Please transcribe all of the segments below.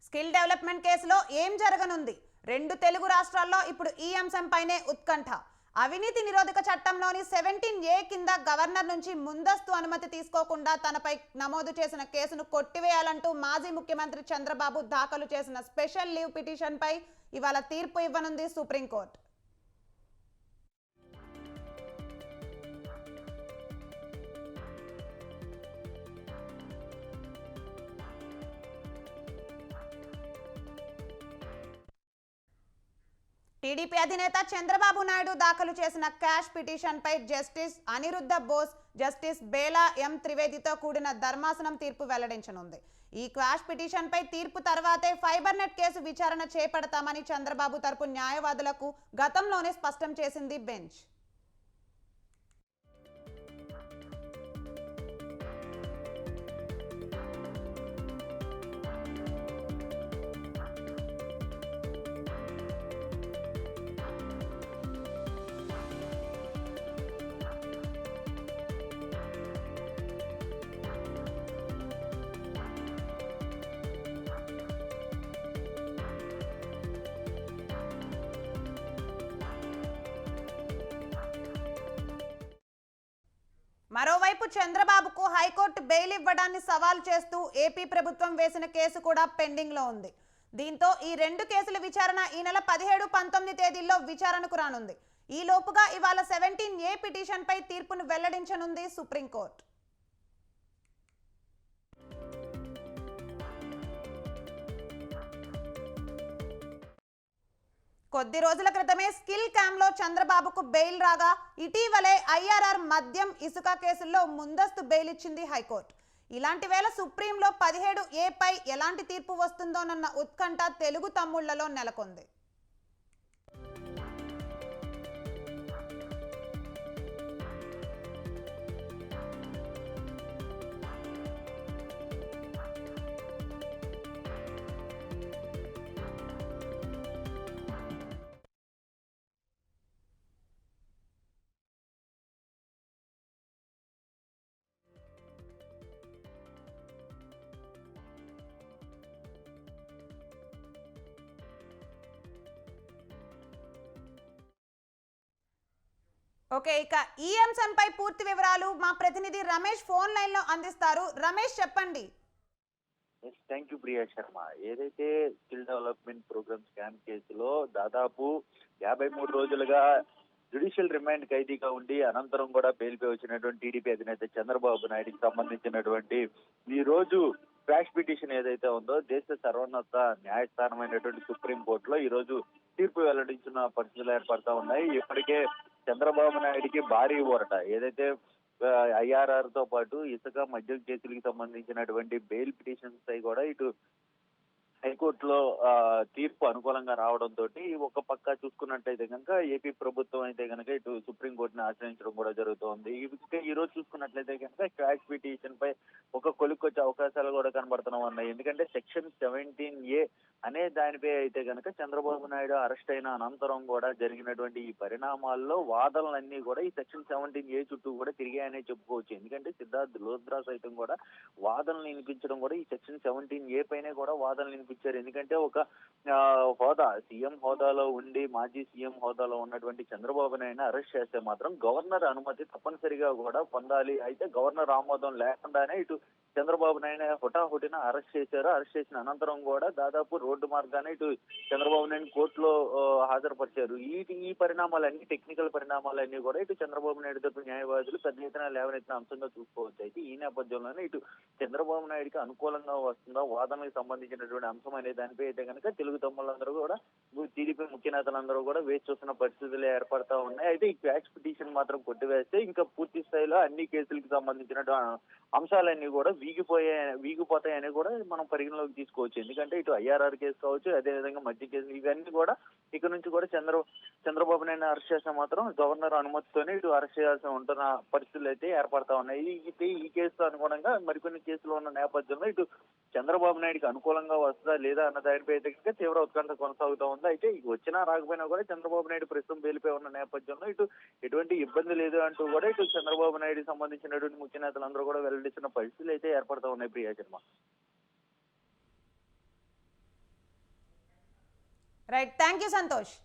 Skill development కేసులో ఏం జరగనుంది? రెండు తెలుగు రాష్ట్రాల్లో ఇప్పుడు ఈ అంశంపైనే ఉత్కంఠ. అవినీతి నిరోధక చట్టంలోని 17A కింద గవర్నర్ నుంచి ముందస్తు అనుమతి తీసుకోకుండా తనపై నమోదు చేసిన కేసును కొట్టివేయాలంటూ మాజీ ముఖ్యమంత్రి చంద్రబాబు దాఖలు చేసిన స్పెషల్ లీవ్ పిటిషన్పై ఇవాళ తీర్పు ఇవ్వనుంది సుప్రీంకోర్టు. టీడీపీ అధినేత చంద్రబాబు నాయుడు దాఖలు చేసిన క్యాష్ పిటిషన్పై జస్టిస్ అనిరుద్ధ బోస్, జస్టిస్ బేలా ఎం త్రివేదితో కూడిన ధర్మాసనం తీర్పు వెల్లడించనుంది. ఈ క్వాష్ పిటిషన్పై తీర్పు తర్వాతే ఫైబర్ నెట్ కేసు విచారణ చేపడతామని చంద్రబాబు తరపు న్యాయవాదులకు గతంలోనే స్పష్టం చేసింది బెంచ్. మరోవైపు చంద్రబాబుకు హైకోర్టు బెయిల్ ఇవ్వడాన్ని సవాల్ చేస్తూ ఏపీ ప్రభుత్వం వేసిన కేసు కూడా పెండింగ్ లో ఉంది. దీంతో ఈ రెండు కేసుల విచారణ ఈ నెల 17, 19 తేదీల్లో విచారణకు రానుంది. ఈ లోపుగా ఇవాళ 17A పిటిషన్ పై తీర్పును వెల్లడించనుంది సుప్రీంకోర్టు. కొద్ది రోజుల క్రితమే స్కిల్ క్యామ్ లో చంద్రబాబుకు బెయిల్ రాగా ఇటీవలే ఐఆర్ఆర్ మద్యం ఇసుక కేసుల్లో ముందస్తు బెయిల్ ఇచ్చింది హైకోర్టు. ఇలాంటి వేళ సుప్రీంలో 17A పై ఎలాంటి తీర్పు వస్తుందోనన్న ఉత్కంఠ తెలుగు తమ్ముళ్లలో నెలకొంది. ఓకే, ఇక ఈ అంశంపై పూర్తి వివరాలు మా ప్రతినిధి రమేష్ ఫోన్ లైన్ లో అందిస్తారు. రమేష్, చెప్పండి. Thank you Priya Sharma. ఏదైతే స్కిల్ డెవలప్మెంట్ ప్రోగ్రామ్ స్కామ్ కేసులో దాదాపు 53 రోజులుగా జ్యుడిషియల్ రిమాండ్ ఖైదీగా ఉండి అనంతరం కూడా బెయిల్పై వచ్చినటువంటి టీడీపీ అధినేత చంద్రబాబు నాయుడుకి సంబంధించినటువంటి ఈ రోజు క్వాష్ పిటిషన్ ఏదైతే ఉందో దేశ సర్వోన్నత న్యాయస్థానమైనటువంటి సుప్రీం కోర్టులో ఈ రోజు తీర్పు వెల్లడించిన పరిస్థితులు ఏర్పడతా ఉన్నాయి. ఇప్పటికే చంద్రబాబు నాయుడికి భారీ ఊరట. ఏదైతే ఐఆర్ఆర్ తో పాటు ఇసుక మద్యం కేసులకు సంబంధించినటువంటి బెయిల్ పిటిషన్స్ పై కూడా ఇటు హైకోర్టులో తీర్పు అనుకూలంగా రావడంతో ఒక పక్క చూసుకున్నట్టయితే కనుక ఏపీ ప్రభుత్వం అయితే కనుక ఇటు సుప్రీంకోర్టుని ఆశ్రయించడం కూడా జరుగుతోంది. ఈ రోజు చూసుకున్నట్లయితే కనుక క్వాష్ పిటిషన్ పై ఒక కొలిక్కొచ్చే అవకాశాలు కూడా కనబడుతున్నాయి. ఎందుకంటే సెక్షన్ 17A అనే దానిపై అయితే కనుక చంద్రబాబు నాయుడు అరెస్ట్ అయిన అనంతరం కూడా జరిగినటువంటి ఈ పరిణామాల్లో వాదనలన్నీ కూడా ఈ సెక్షన్ 17A చుట్టూ కూడా తిరిగాయనే చెప్పుకోవచ్చు. ఎందుకంటే సిద్ధార్థ్ లోద్రా సైతం కూడా వాదనలు వినిపించడం కూడా ఈ సెక్షన్ 17A పైనే కూడా వాదనలు వినిపించారు. ఎందుకంటే ఒక హోదా సీఎం హోదాలో ఉండి మాజీ సీఎం హోదాలో ఉన్నటువంటి చంద్రబాబు నాయుడు అరెస్ట్ చేస్తే మాత్రం గవర్నర్ అనుమతి తప్పనిసరిగా కూడా పొందాలి. అయితే గవర్నర్ ఆమోదం లేకుండానే ఇటు చంద్రబాబు నాయుడు హుటాహుటిన అరెస్ట్ చేశారు. అరెస్ట్ చేసిన అనంతరం కూడా దాదాపు రోడ్డు మార్గానే ఇటు చంద్రబాబు నాయుడు కోర్టులో హాజరుపరిచారు. ఈ పరిణామాలన్నీ టెక్నికల్ పరిణామాలన్నీ కూడా ఇటు చంద్రబాబు నాయుడు తరపు న్యాయవాదులు పెద్ద ఎత్తున లేవనెత్తిన అంశంగా చూసుకోవచ్చు. అయితే ఈ నేపథ్యంలోనే ఇటు చంద్రబాబు నాయుడికి అనుకూలంగా వస్తుందా వాదనలకు సంబంధించినటువంటి అంశం అనే దానిపై అయితే కనుక తెలుగు తమ్ముళ్ళందరూ కూడా టీడీపీ ముఖ్య నేతలందరూ కూడా వేచి చూస్తున్న పరిస్థితులు ఏర్పడతా ఉన్నాయి. అయితే ఈ క్వాష్ పిటిషన్ మాత్రం కొట్టివేస్తే ఇంకా పూర్తి స్థాయిలో అన్ని కేసులకు సంబంధించిన అంశాలన్నీ కూడా వీగిపోతాయని కూడా మనం పరిగణలోకి తీసుకోవచ్చు. ఎందుకంటే ఇటు ఐఆర్ఆర్ కేసు కావచ్చు, అదేవిధంగా మధ్య కేసులు ఇవన్నీ కూడా ఇక నుంచి కూడా చంద్రబాబు నాయుడు అరెస్ట్ చేస్తే మాత్రం గవర్నర్ అనుమతితోనే ఇటు అరెస్ట్ చేయాల్సి ఉంటున్న పరిస్థితులు అయితే ఏర్పడతా ఉన్నాయి. ఈ కేసుతో అనుగుణంగా మరికొన్ని కేసులు ఉన్న నేపథ్యంలో ఇటు చంద్రబాబు నాయుడికి అనుకూలంగా వస్తుందా లేదా అన్న దానిపై అయితే తీవ్ర ఉత్కంఠ కొనసాగుతూ ఉంది. అయితే వచ్చినా రాకపోయినా కూడా చంద్రబాబు నాయుడు ప్రస్తుతం బెయిల్పై ఉన్న నేపథ్యంలో ఇటు ఎటువంటి ఇబ్బంది లేదు అంటూ కూడా ఇటు చంద్రబాబు నాయుడు సంబంధించినటువంటి ముఖ్య నేతలందరూ కూడా వెల్లడిస్తున్న పరిస్థితులు అయితే ఏర్పడతా ఉన్నాయి. Priya Sharma. Right, thank you Santosh.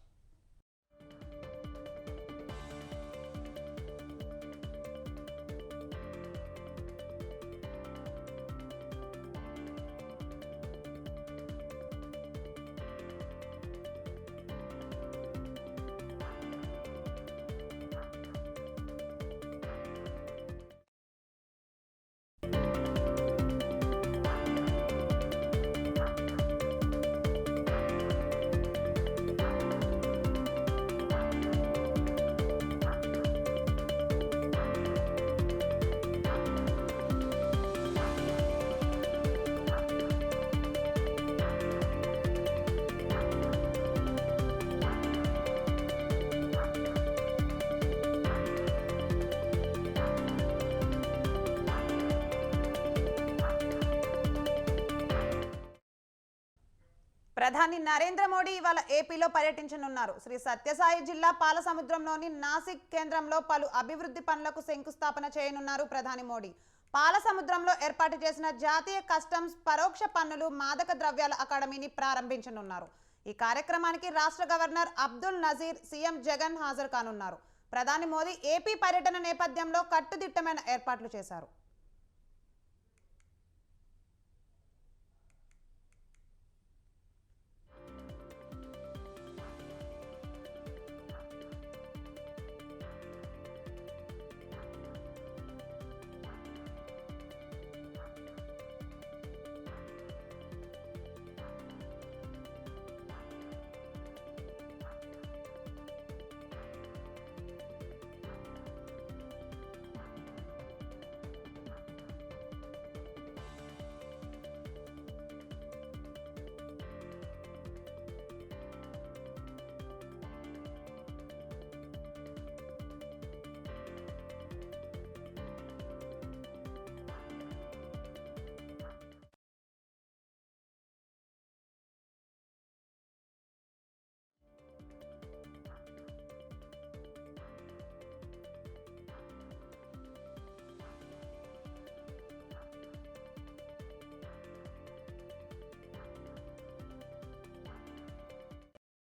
ప్రధాని నరేంద్ర మోడీ ఇవాళ ఏపీలో పర్యటించనున్నారు. శ్రీ సత్యసాయి జిల్లా పాలసముద్రంలోని నాసిక్ కేంద్రంలో పలు అభివృద్ధి పనులకు శంకుస్థాపన చేయనున్నారు ప్రధాని మోడీ. పాలసముద్రంలో ఏర్పాటు చేసిన జాతీయ కస్టమ్స్ పరోక్ష పన్నులు మాదక ద్రవ్యాల అకాడమీని ప్రారంభించనున్నారు. ఈ కార్యక్రమానికి రాష్ట్ర గవర్నర్ అబ్దుల్ నజీర్, సీఎం జగన్ హాజరు కానున్నారు. ప్రధాని మోదీ ఏపీ పర్యటన నేపథ్యంలో కట్టుదిట్టమైన ఏర్పాట్లు చేశారు.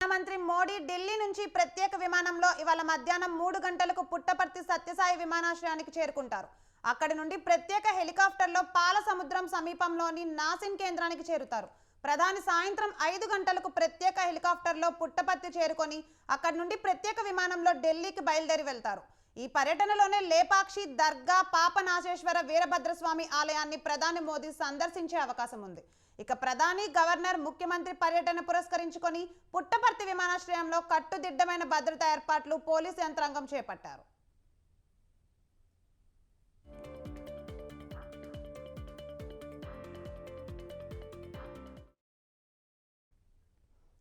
ప్రధానమంత్రి మోడీ ఢిల్లీ నుంచి ప్రత్యేక విమానంలో ఇవాళ మధ్యాహ్నం 3 గంటలకు పుట్టపర్తి సత్యసాయి విమానాశ్రయానికి చేరుకుంటారు. అక్కడి నుండి ప్రత్యేక హెలికాప్టర్లో పాలసముద్రం సమీపంలోని నాసిన్ కేంద్రానికి చేరుతారు. ప్రధాని సాయంత్రం 5 గంటలకు ప్రత్యేక హెలికాప్టర్లో పుట్టపర్తి చేరుకొని అక్కడి నుండి ప్రత్యేక విమానంలో ఢిల్లీకి బయలుదేరి వెళ్తారు. ఈ పర్యటనలోనే లేపాక్షి దర్గా, పాపనాశేశ్వర వీరభద్రస్వామి ఆలయాన్ని ప్రధాని మోదీ సందర్శించే అవకాశం ఉంది. ఇక ప్రధాని, గవర్నర్, ముఖ్యమంత్రి పర్యటన పురస్కరించుకొని పుట్టపర్తి విమానాశ్రయంలో కట్టుదిట్టమైన భద్రతా ఏర్పాట్లు పోలీసు యంత్రాంగం చేపట్టారు.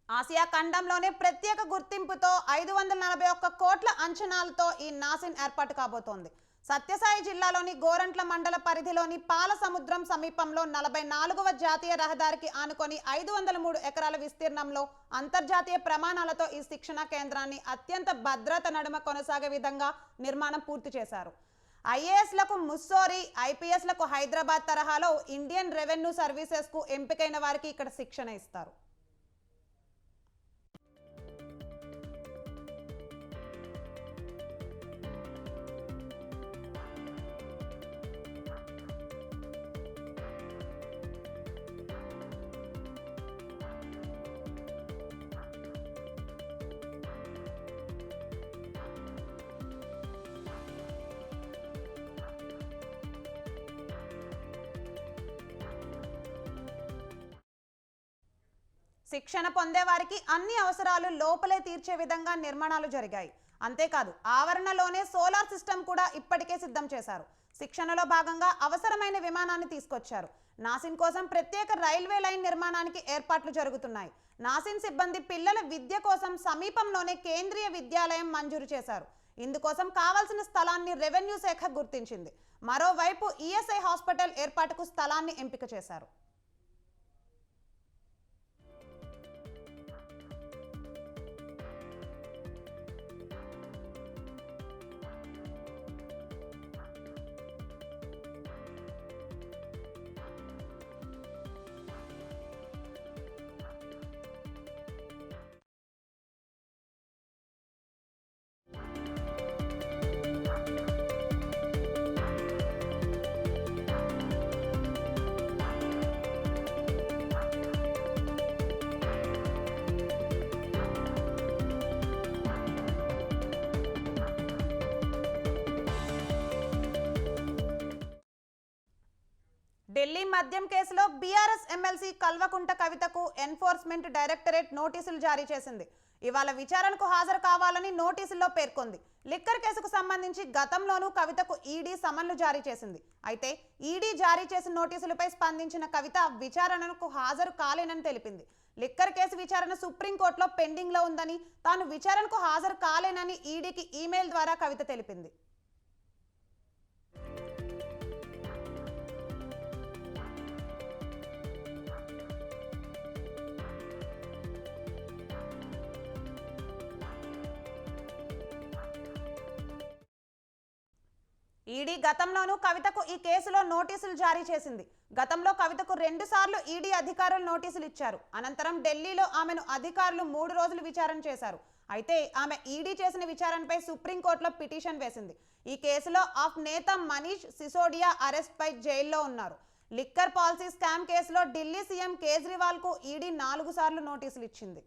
ఆసియా ఖండంలోనే ప్రత్యేక గుర్తింపుతో 541 కోట్ల అంచనాలతో ఈ నాసిన్ ఏర్పాటు కాబోతోంది. సత్యసాయి జిల్లాలోని గోరంట్ల మండల పరిధిలోని పాలసముద్రం సమీపంలో 44వ జాతీయ రహదారికి ఆనుకొని 503 ఎకరాల విస్తీర్ణంలో అంతర్జాతీయ ప్రమాణాలతో ఈ శిక్షణ కేంద్రాన్ని అత్యంత భద్రత నడుమ కొనసాగే విధంగా నిర్మాణం పూర్తి చేశారు. ఐఏఎస్లకు ముస్సోరీ, ఐపీఎస్లకు హైదరాబాద్ తరహాలో ఇండియన్ రెవెన్యూ సర్వీసెస్కు ఎంపికైన వారికి ఇక్కడ శిక్షణ ఇస్తారు. శిక్షణ పొందే వారికి అన్ని అవసరాలు లోపలే తీర్చే విధంగా నిర్మాణాలు జరిగాయి. అంతేకాదు ఆవరణలోనే సోలార్ సిస్టమ్ కూడా ఇప్పటికే సిద్ధం చేశారు. శిక్షణలో భాగంగా అవసరమైన విమానాన్ని తీసుకొచ్చారు. నాసిన్ కోసం ప్రత్యేక రైల్వే లైన్ నిర్మాణానికి ఏర్పాట్లు జరుగుతున్నాయి. నాసిన్ సిబ్బంది పిల్లల విద్య కోసం సమీపంలోనే కేంద్రీయ విద్యాలయం మంజూరు చేశారు. ఇందుకోసం కావాల్సిన స్థలాన్ని రెవెన్యూ శాఖ గుర్తించింది. మరోవైపు ఈఎస్ఐ హాస్పిటల్ ఏర్పాటుకు స్థలాన్ని ఎంపిక చేశారు. ఢిల్లీ మద్యం కేసులో బీఆర్ఎస్ ఎమ్మెల్సీ కల్వకుంట కవితకు ఎన్ఫోర్స్మెంట్ డైరెక్టరేట్ నోటీసులు జారీ చేసింది. ఇవాళ విచారణకు హాజరు కావాలని నోటీసుల్లో పేర్కొంది. లిక్కర్ కేసుకు సంబంధించి గతంలోనూ కవితకు ఈడీ సమన్లు జారీ చేసింది. అయితే ఈడీ జారీ చేసిన నోటీసులపై స్పందించిన కవిత విచారణకు హాజరు కాలేనని తెలిపింది. లిక్కర్ కేసు విచారణ సుప్రీంకోర్టులో పెండింగ్ లో ఉందని, తాను విచారణకు హాజరు కాలేనని ఈడీకి ఈమెయిల్ ద్వారా కవిత తెలిపింది. ఈడీ గతంలోనూ కవితకు ఈ కేసులో నోటీసులు జారీ చేసింది. గతంలో కవితకు 2 సార్లు ఈడీ అధికారులు నోటీసులు ఇచ్చారు. అనంతరం ఢిల్లీలో ఆమెను అధికారులు 3 రోజులు విచారణ చేశారు. అయితే ఆమె ఈడీ చేసిన విచారణపై సుప్రీంకోర్టులో పిటిషన్ వేసింది. ఈ కేసులో ఆప్ నేత మనీష్ సిసోడియా అరెస్ట్ పై జైల్లో ఉన్నారు. లిక్కర్ పాలసీ స్కామ్ కేసులో ఢిల్లీ సీఎం కేజ్రీవాల్ కు ఈడీ 4 సార్లు నోటీసులు ఇచ్చింది.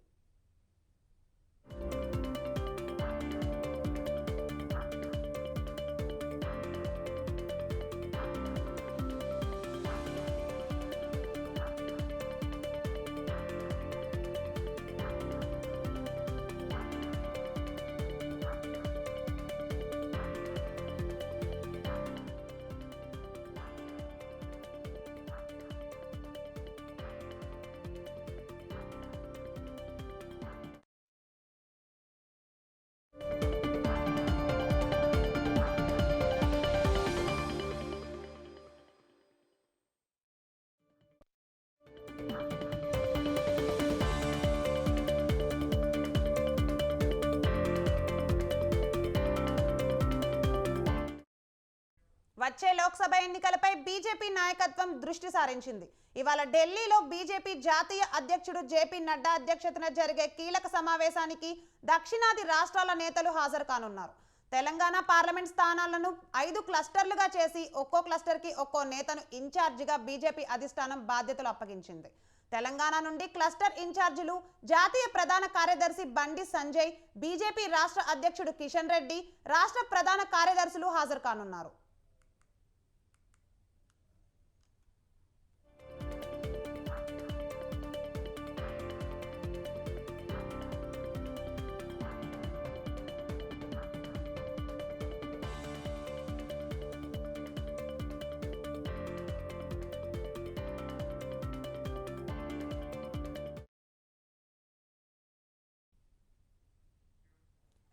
వచ్చే లోక్సభ ఎన్నికలపై బీజేపీ నాయకత్వం దృష్టి సారించింది. ఇవాళ ఢిల్లీలో బీజేపీ జాతీయ అధ్యక్షుడు జేపీ నడ్డా అధ్యక్షతన జరిగే కీలక సమావేశానికి దక్షిణాది రాష్ట్రాల నేతలు హాజరు కానున్నారు. తెలంగాణ పార్లమెంట్ స్థానాలను 5 క్లస్టర్లుగా చేసి ఒక్కో క్లస్టర్కి ఒక్కో నేతను ఇన్ఛార్జిగా బీజేపీ అధిష్టానం బాధ్యతలు అప్పగించింది. తెలంగాణ నుండి క్లస్టర్ ఇన్ఛార్జీలు జాతీయ ప్రధాన కార్యదర్శి బండి సంజయ్, బీజేపీ రాష్ట్ర అధ్యక్షుడు కిషన్ రెడ్డి, రాష్ట్ర ప్రధాన కార్యదర్శులు హాజరు కానున్నారు.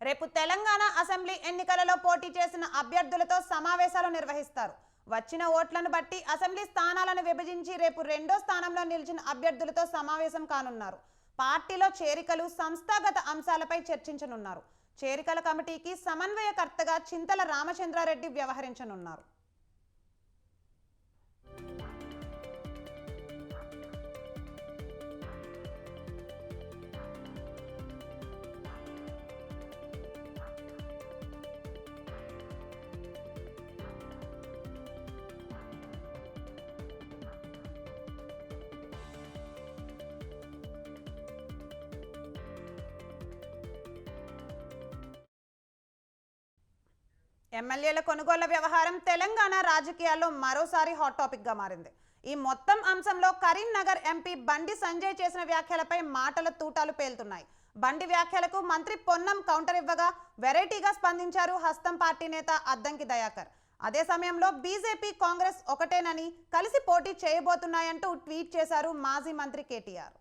రేపు తెలంగాణ అసెంబ్లీ ఎన్నికలలో పోటీ చేసిన అభ్యర్థులతో సమావేశాలు నిర్వహిస్తారు. వచ్చిన ఓట్లను బట్టి అసెంబ్లీ స్థానాలను విభజించి రేపు 2వ స్థానంలో నిలిచిన అభ్యర్థులతో సమావేశం కానున్నారు. పార్టీలో చేరికలు, సంస్థాగత అంశాలపై చర్చించనున్నారు. చేరికల కమిటీకి సమన్వయకర్తగా చింతల రామచంద్రారెడ్డి వ్యవహరించనున్నారు. ఎమ్మెల్యేల కొనుగోళ్ల వ్యవహారం తెలంగాణ రాజకీయాల్లో మరోసారి హాట్ టాపిక్ గా మారింది. ఈ మొత్తం అంశంలో కరీంనగర్ ఎంపీ బండి సంజయ్ చేసిన వ్యాఖ్యలపై మాటల తూటాలు పేలుతున్నాయి. బండి వ్యాఖ్యలకు మంత్రి పొన్నం కౌంటర్ ఇవ్వగా వెరైటీగా స్పందించారు హస్తం పార్టీ నేత అద్దంకి దయాకర్. అదే సమయంలో బీజేపీ, కాంగ్రెస్ ఒకటేనని, కలిసి పోటీ చేయబోతున్నాయంటూ ట్వీట్ చేశారు మాజీ మంత్రి కేటీఆర్.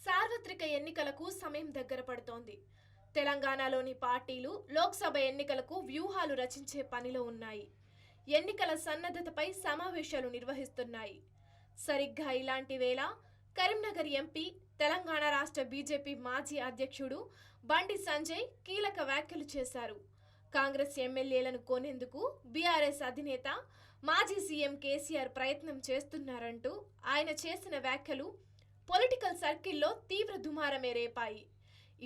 సార్వత్రిక ఎన్నికలకు సమయం దగ్గర పడుతోంది. తెలంగాణలోని పార్టీలు లోక్సభ ఎన్నికలకు వ్యూహాలు రచించే పనిలో ఉన్నాయి. ఎన్నికల సన్నద్ధతపై సమావేశాలు నిర్వహిస్తున్నాయి. సరిగ్గా ఇలాంటి వేళ కరీంనగర్ ఎంపీ, తెలంగాణ రాష్ట్ర బీజేపీ మాజీ అధ్యక్షుడు బండి సంజయ్ కీలక వ్యాఖ్యలు చేశారు. కాంగ్రెస్ ఎమ్మెల్యేలను కొనేందుకు బీఆర్ఎస్ అధినేత మాజీ సీఎం కేసీఆర్ ప్రయత్నం చేస్తున్నారంటూ ఆయన చేసిన వ్యాఖ్యలు పొలిటికల్ సర్కిల్లో తీవ్ర దుమారమే రేపాయి.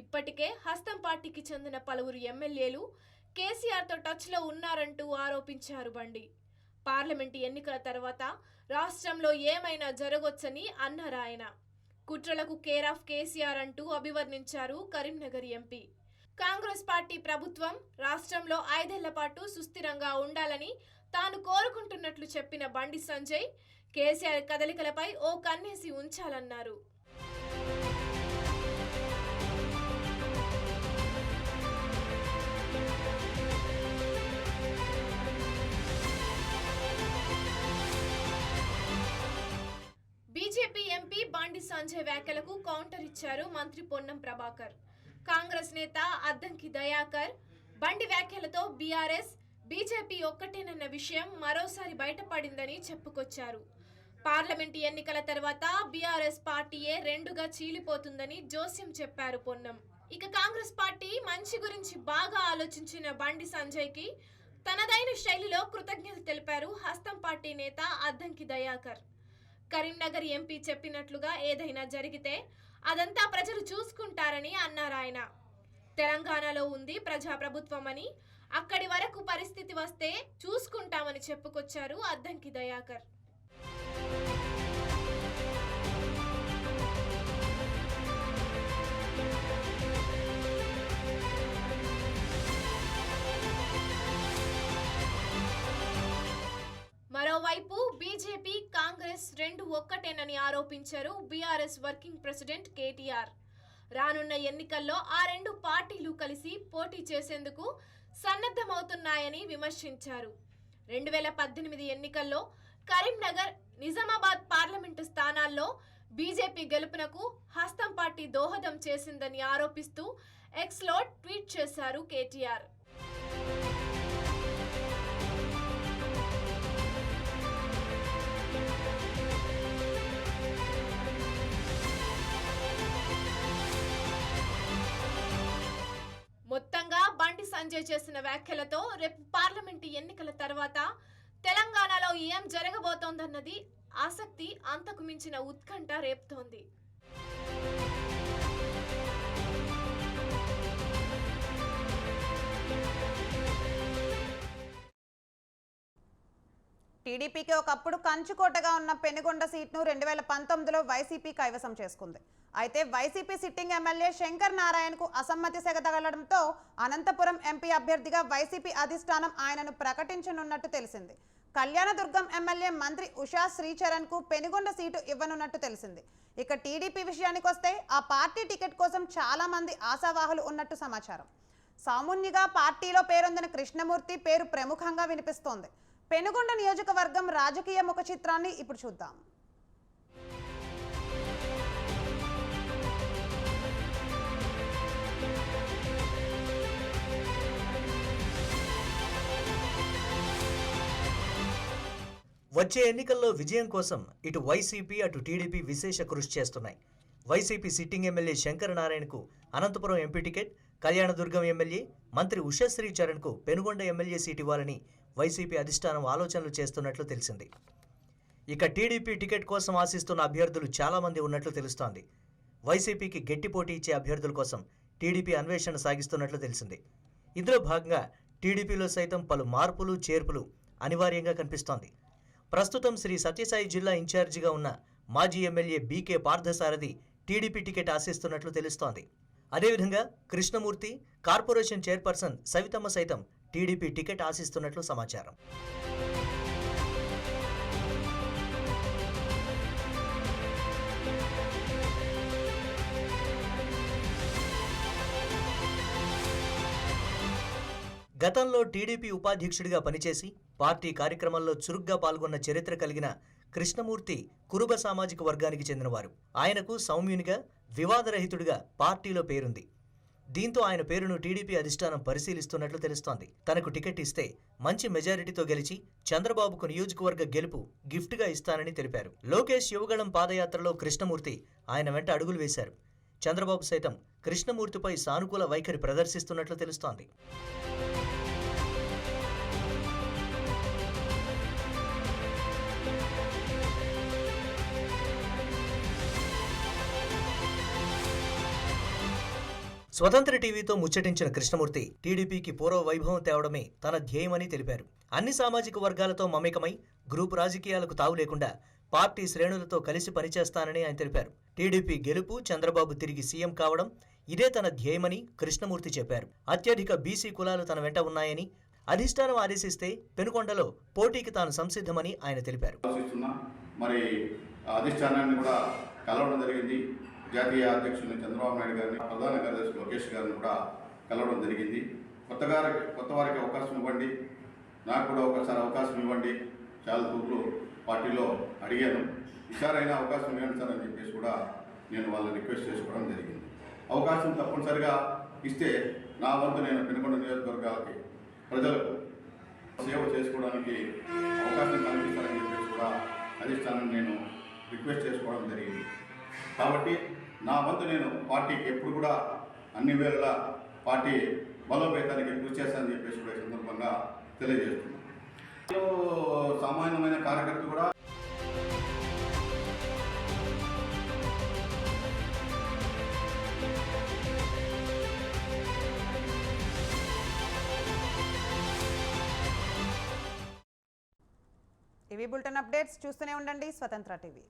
ఇప్పటికే హస్తం పార్టీకి చెందిన పలువురు ఎమ్మెల్యేలు కేసీఆర్తో టచ్లో ఉన్నారంటూ ఆరోపించారు బండి. పార్లమెంటు ఎన్నికల తర్వాత రాష్ట్రంలో ఏమైనా జరగొచ్చని అన్నారాయన. కుట్రలకు కేర్ ఆఫ్ కేసీఆర్ అంటూ అభివర్ణించారు కరీంనగర్ ఎంపీ. కాంగ్రెస్ పార్టీ ప్రభుత్వం రాష్ట్రంలో 5 ఏళ్ల పాటు సుస్థిరంగా ఉండాలని తాను కోరుకుంటున్నట్లు చెప్పిన బండి సంజయ్ కేసీఆర్ కదలికలపై ఓ కన్నేసి ఉంచాలన్నారు. బీజేపీ ఎంపీ బండి సంజయ్ వ్యాఖ్యలకు కౌంటర్ ఇచ్చారు మంత్రి పొన్నం ప్రభాకర్. కాంగ్రెస్ నేత అద్దంకి దయాకర్ బండి వ్యాఖ్యలతో బీఆర్ఎస్ బీజేపీ ఒక్కటేనన్న విషయం మరోసారి బయటపడిందని చెప్పుకొచ్చారు. పార్లమెంటు ఎన్నికల తర్వాత బీఆర్ఎస్ పార్టీయే 2గా చీలిపోతుందని జోస్యం చెప్పారు పొన్నం. ఇక కాంగ్రెస్ పార్టీ మంచి గురించి బాగా ఆలోచించిన బండి సంజయ్కి తనదైన శైలిలో కృతజ్ఞతలు తెలిపారు హస్తం పార్టీ నేత అద్దంకి దయాకర్. కరీంనగర్ ఎంపీ చెప్పినట్లుగా ఏదైనా జరిగితే అదంతా ప్రజలు చూసుకుంటారని అన్నారాయన. తెలంగాణలో ఉంది ప్రజాప్రభుత్వం అని, అక్కడి వరకు పరిస్థితి వస్తే చూసుకుంటామని చెప్పుకొచ్చారు అద్దంకి దయాకర్. మరోవైపు బీజేపీ కాంగ్రెస్ 2 ఒక్కటేనని ఆరోపించారు బీఆర్ఎస్ వర్కింగ్ ప్రెసిడెంట్ కేటీఆర్. రానున్న ఎన్నికల్లో ఆ 2 పార్టీలు కలిసి పోటీ చేసేందుకు సన్నద్ధమవుతున్నాయని విమర్శించారు. 2018 ఎన్నికల్లో కరీంనగర్, నిజామాబాద్ పార్లమెంటు స్థానాల్లో బీజేపీ గెలుపునకు హస్తం పార్టీ దోహదం చేసిందని ఆరోపిస్తూ ఎక్స్లో ట్వీట్ చేశారు కేటీఆర్. మొత్తంగా బండి సంజయ్ చేసిన వ్యాఖ్యలతో రేపు పార్లమెంటు ఎన్నికల తర్వాత తెలంగాణలో ఏం జరగబోతోందన్నది ఆసక్తి అంతకు మించిన ఉత్కంఠ రేపుతోంది. టీడీపీకి ఒకప్పుడు కంచుకోటగా ఉన్న పెనుగొండ సీట్ను 2019లో వైసీపీ కైవసం చేసుకుంది. అయితే వైసీపీ సిట్టింగ్ ఎమ్మెల్యే శంకర్ నారాయణకు అసమ్మతి సెగ తగలడంతో అనంతపురం ఎంపీ అభ్యర్థిగా వైసీపీ అధిష్టానం ఆయనను ప్రకటించనున్నట్టు తెలిసింది. కళ్యాణదుర్గం ఎమ్మెల్యే మంత్రి ఉషా శ్రీచరణ్కు పెనుగొండ సీటు ఇవ్వనున్నట్టు తెలిసింది. ఇక టీడీపీ విషయానికి వస్తే ఆ పార్టీ టికెట్ కోసం చాలా మంది ఆశావాహులు ఉన్నట్టు సమాచారం. సామాన్యంగా పార్టీలో పేరొందిన కృష్ణమూర్తి పేరు ప్రముఖంగా వినిపిస్తోంది. పెనుగొండ నియోజకవర్గం రాజకీయ ముఖ చిత్రాన్ని ఇప్పుడు చూద్దాం. వచ్చే ఎన్నికల్లో విజయం కోసం ఇటు వైసీపీ అటు టీడీపీ విశేష కృషి చేస్తున్నాయి. వైసీపీ సిట్టింగ్ ఎమ్మెల్యే శంకర్ నారాయణకు Anantapur MP ticket, Kalyanadurgam MLA మంత్రి ఉషశ్రీ చరణ్కు పెనుగొండ ఎమ్మెల్యే సీటు ఇవ్వాలని వైసీపీ అధిష్టానం ఆలోచనలు చేస్తున్నట్లు తెలిసింది. ఇక టీడీపీ టికెట్ కోసం ఆశిస్తున్న అభ్యర్థులు చాలామంది ఉన్నట్లు తెలుస్తోంది. వైసీపీకి గట్టి పోటీ ఇచ్చే అభ్యర్థుల కోసం టీడీపీ అన్వేషణ సాగిస్తున్నట్లు తెలిసింది. ఇందులో భాగంగా టీడీపీలో సైతం పలు మార్పులు చేర్పులు అనివార్యంగా కనిపిస్తోంది. ప్రస్తుతం శ్రీ సత్యసాయి జిల్లా ఇన్ఛార్జిగా ఉన్న మాజీ MLA BK Parthasarathy TDP ticket ఆశిస్తున్నట్లు తెలుస్తోంది. అదేవిధంగా కృష్ణమూర్తి, కార్పొరేషన్ చైర్పర్సన్ సవితమ్మ సైతం టీడీపీ టికెట్ ఆశిస్తున్నట్లు సమాచారం. గతంలో టీడీపీ ఉపాధ్యక్షుడిగా పనిచేసి పార్టీ కార్యక్రమాల్లో చురుగ్గా పాల్గొన్న చరిత్ర కలిగిన కృష్ణమూర్తి కురుబ సామాజిక వర్గానికి చెందినవారు. ఆయనకు సౌమ్యునిగా, వివాదరహితుడిగా పార్టీలో పేరుంది. దీంతో ఆయన పేరును టీడీపీ అధిష్టానం పరిశీలిస్తున్నట్లు తెలుస్తోంది. తనకు టికెట్ ఇస్తే మంచి మెజారిటీతో గెలిచి చంద్రబాబుకు నియోజకవర్గ గెలుపు గిఫ్ట్గా ఇస్తానని తెలిపారు. లోకేష్ యువగళం పాదయాత్రలో కృష్ణమూర్తి ఆయన వెంట అడుగులు వేశారు. చంద్రబాబు సైతం కృష్ణమూర్తిపై సానుకూల వైఖరి ప్రదర్శిస్తున్నట్లు తెలుస్తోంది. స్వతంత్ర టీవీతో ముచ్చటించిన కృష్ణమూర్తి టీడీపీకి పూర్వ వైభవం తేవడమే తన ధ్యేయమని తెలిపారు. అన్ని సామాజిక వర్గాలతో మమేకమై గ్రూపు రాజకీయాలకు తావు లేకుండా పార్టీ శ్రేణులతో కలిసి పనిచేస్తానని ఆయన తెలిపారు. టీడీపీ గెలుపు, చంద్రబాబు తిరిగి సీఎం కావడం ఇదే తన ధ్యేయమని కృష్ణమూర్తి చెప్పారు. అత్యధిక బీసీ కులాలు తన వెంట ఉన్నాయని, అధిష్టానం ఆదేశిస్తే పెనుకొండలో పోటీకి తాను సంసిద్ధమని ఆయన తెలిపారు. మరి అధిష్టానాన్ని కూడా కలవడం జరిగింది. జాతీయ అధ్యక్షులు చంద్రబాబు నాయుడు గారిని, ప్రధాన కార్యదర్శి లోకేష్ గారిని కూడా కలవడం జరిగింది. కొత్త వారికి అవకాశం ఇవ్వండి, నాకు కూడా ఒకసారి అవకాశం ఇవ్వండి, చాలా గ్రూపులు పార్టీలో అడిగాను. ఈసారైనా అవకాశం ఇవ్వండి సార్ అని చెప్పేసి కూడా నేను వాళ్ళని రిక్వెస్ట్ చేసుకోవడం జరిగింది. అవకాశం తప్పనిసరిగా ఇస్తే నా వంతు నేను పెనుకొండ నియోజకవర్గాలకి ప్రజలకు సేవ చేసుకోవడానికి అవకాశం కల్పిస్తారని చెప్పేసి కూడా అధిష్టానం నేను రిక్వెస్ట్ చేసుకోవడం జరిగింది. కాబట్టి నా వంతు నేను పార్టీకి ఎప్పుడు కూడా అన్ని వేళలా పార్టీ బలోపేతానికి కృషి చేస్తానని చెప్పేసి కూడా ఈ సందర్భంగా తెలియజేస్తున్నాను. సామాన్యమైన కార్యకర్త కూడా ఇవి బులెటిన్ అప్డేట్స్. చూస్తూనే ఉండండి స్వతంత్ర టీవీ.